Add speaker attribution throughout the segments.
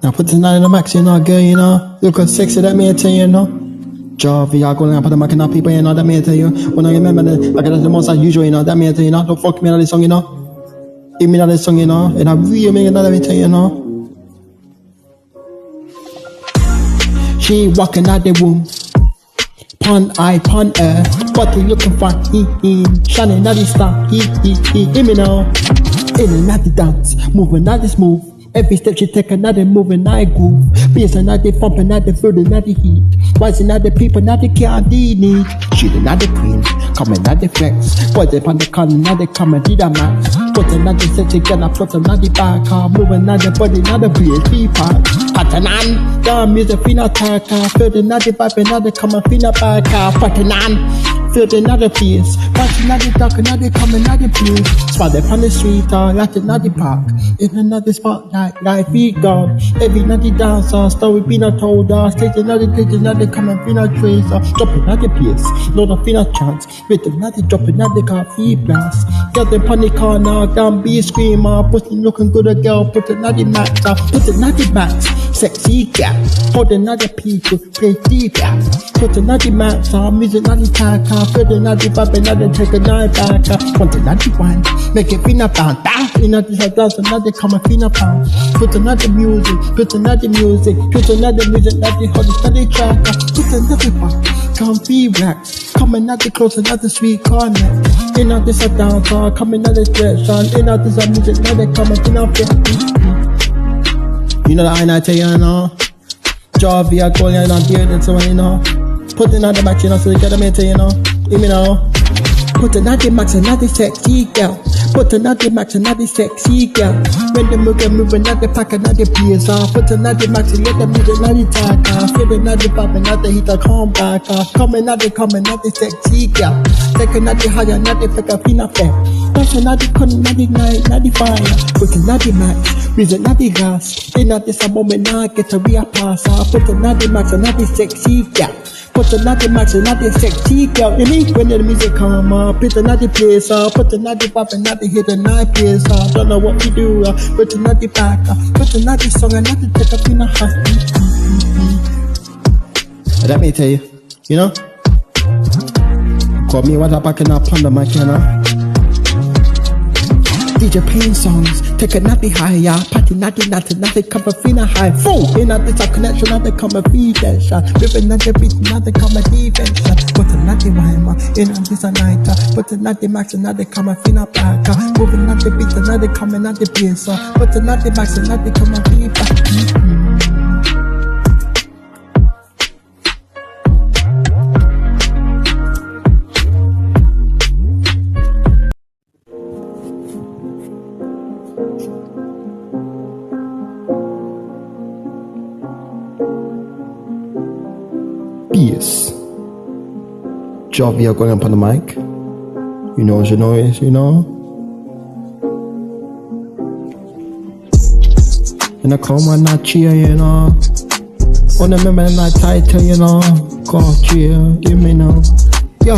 Speaker 1: Now put the 9 in the max, you know, girl, you know. Look how sexy that me tell you, you know. Jarvie, I go and put the mic in the people, you know, that me tell you. When I remember that, like that's the most unusual, you know, that me tell you, know. Don't fuck me on this song, you know. Give me another song, you know. And I really make another me tell you, you know. She walking out the womb. Pun eye, pun air. What you looking for? Shining out the star. Hear me now. In another dance, moving another move. Every step she take another move and I groove. Bass another thump, another feel, another heat. Rising another people, another can't need. She another queen, come another flex. Put it on the con, another come and do the max. Put another set together, put another back. Move another body, another BSP part. Patanan, the music finna attack. Feel another vibe, another come and finna back. Patanan. Feel another face, watch another dark, another come, another place. Spot up on the street or at another park. In another spotlight, life be gone. Every another dancer, story be not told. Stage another come and finna trace. Drop another place, load of finna chance. With another drop another coffee blast. Get them on the corner, down be a screamer. Put looking good a girl, put another max up. Put another max, sexy gap. Hold another people, play deep gap. Put another max on, music another tack. Feel another vibe, another take a night back. Want another one, make it finna pound. Another dance, another come and finna pound. Put another music, put another music, put another music, another hold another track. Put another one, come be relax. Come another close, another sweet corner. Another dance, come another direction. Another music, another come and finna feel. You know that I tell you, you know. Jarvie, I call you, and I'm here, that's why you know. Put another match, you know, so you get them into, you know. Hear me now. Put another max, another sexy girl. Put another max, another sexy girl. When the move another pack, another piece. Put another max, and let them move another tack. Feel another pop, another hit, come back. Come another sexy girl. Take another higher, another pack, a pin up there. Touch another con, another night, another fire. Put another max, with another gas. Then at this moment, now get a real pass. Put another max, another sexy girl. Put another max, another sexy girl. You mean when the music come up, put another place up, put another pop, another hit, another place up. Don't know what we do, put another back up, put another song, another take up in a heartbeat. Let me tell you, you know. Call me what up, I can up on the mic, you know. DJ playing songs, take a nappy higher, party natty, come a fina high. Full in a bit of connection, another come a feed shot. With another beat, another come a defense shot. Put a natty rhyme in a this a night. Put a natty max, another come a fina back. Move another beat, another come another piece. Put a natty max, another come a feed back. Yes. Jarvie, you're going up on the mic. You know what you know is, you know. And I call my not cheer, you know. Wanna remember that title, you know. Call cheer, you may know. Yo.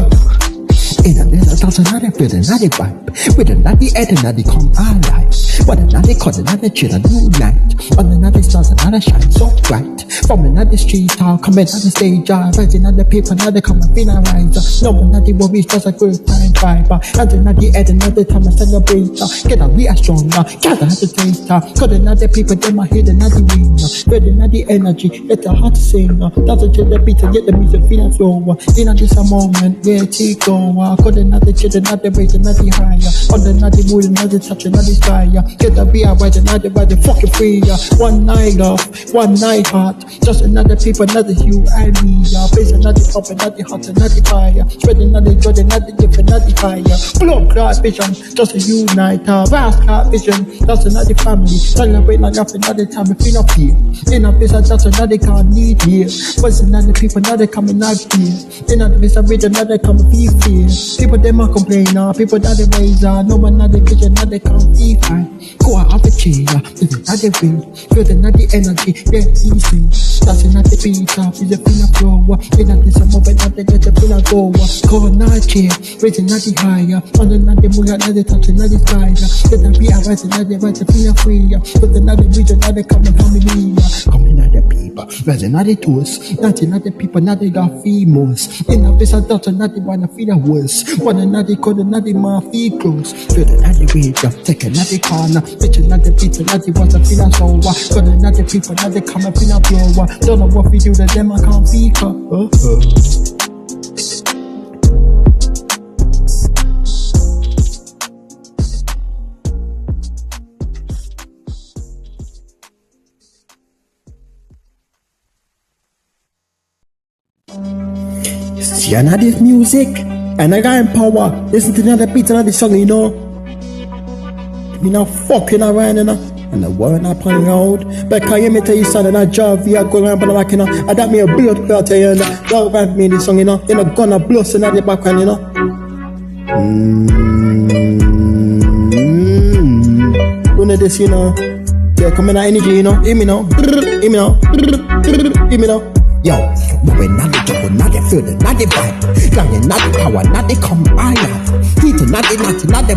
Speaker 1: In a little dance, another feel, another vibe. With another head, another come alive. What another cause, another chill, a new night. On another stars, another shine so bright. From another street, I'll come another stage. Rising another paper, another come and feel a rise. No another worries, just a good time vibe. And another head, another time I celebrate. Get a real stronger, gather at the taste. Got another people, then my head, another wing. Spread another energy, let the heart sing. Doesn't chill the beat and get the music feeling flow. In a just a moment, where it go. Got another chill, another raise, another higher. On another mood, another touch, another fire. Get a beer, ride another ride, fucking free. One night love, one night heart. Just another people, another you and me. Face another pop, another hot, another fire. Spread another joy, another gift, another fire. Blood clot vision, just a unite. Vast clot vision, that's another family. Celebrate like up another time if we not here. In a business, that's another can't need here. Was another people, another coming out here. In a business, with another come feel fear. People them a complain, people that they raise. No another vision, another can't be fine. Go out of it, cheer, feeling at the wind, feeling at the energy, yeah, easy. Dancing at the beat up, is a feel of flow, in at the summer, when at the get a feel of go, corner chair, raising at the higher, on the night the moon, at the touching at the sky, then I be a rising at the right to feel free, but the night the region, at the coming at the people, rising at the toes, nothing at the people, not the got females, in a piece of daughter, not the one I feel worse, one another could another my feet close, feeling at the region, taking at the corner, bitching at the people, not the ones I feel as over, got another people, not the come up in a blower, don't know what we do to them, I can't be caught. See another music, and I got power. Listen to another beat, another song, you know. You know, fucking around, you know. And the word up on the road. But can you tell you something? I drive via go around, but like, you know, I got me a build clear to you, know. Don't grab me this song, you know. You know, gonna blow in the background, you know. You know this, you know. Yeah, come in that energy, you know. Hear me now. Hear me now. Hear me now. Yo, moving not the trouble, not the feeling, not the vibe. Lying, not the power, not the combiner. Heating, not the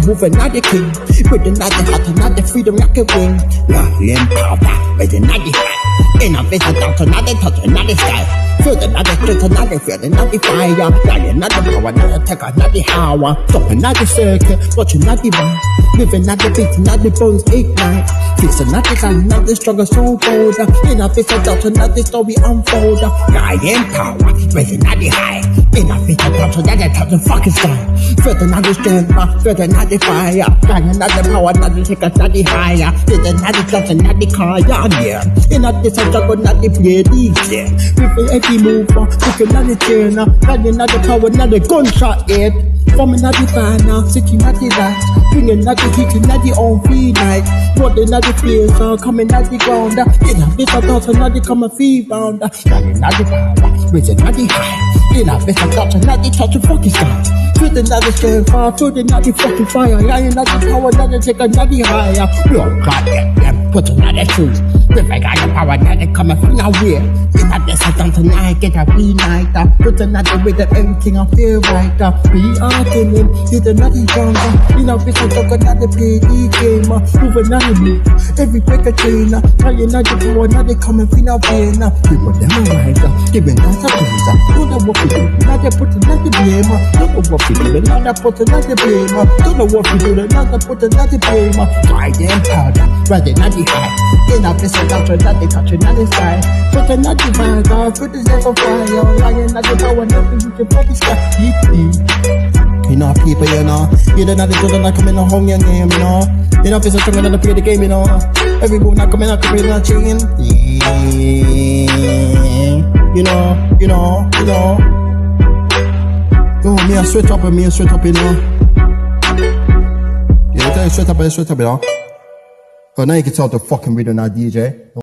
Speaker 1: moving, not the king. Breathing, not the heart, not the freedom, like a wing. Lying powder, raising, not the high. In a face, not the touch, not the sky. Feeling, not the strength, not the feeling, not the fire. Lying, not the power, not the taker, not the power. Stopping, not the circle, watching, not the vibe. Living, not the beat, not the bones ignite. Facing, not the time, not the struggle, so bold. In a face, not the story unfold. Lying power, raising at the high. In a fit of touch, that touch the fucking sky. Further not the strength, further not the fire. Lying not the power, not the ticket, not the higher. Further not the clutch, not the car, yeah. In a this struggle, not the play, yeah. With every move, looking at the chain. Lying not the power, not the gunshot, yet. Forming at the banner, sitting at the light. Bringing at the heat, not the on free night. Rolling at the place, coming at the ground. In a bit of thoughts, not the come a fee bound. Lying at the power, raising at the high. In a bit of thoughts, not the touch of fucking sky. Feeling at the strength, feeling at the fucking fire. Lying at the power, not the take another higher. Blood clot, them, put another truth. If I got the power, not the come a thing away. In a bit of thoughts, tonight, get a free night. Put another with everything I feel right. We are killing, did another younger. In a bit of talk, another PD game. Moving on the move, every break a chain. Trying not to go another coming in our vein. People them a rider, giving us a pleaser. Don't know what we do, not put another blame. Don't know what we do, not put another blame. Don't know what we do, not put another blame. Try them powder, rather not the high. In a bit of doctor, not the touch, not the sky. Put another vibe, put the zero fire. Lying not the power, nothing you can put the sky. You know, people, you know, you don't know the children not coming home your name, you know. You know, if it's a thing that play the game, you know. Every move not coming out, coming out, chain. You know. Oh, me a sweat up, you know. Yeah, tell you straight up, you know. But now you can tell the fucking video now, DJ.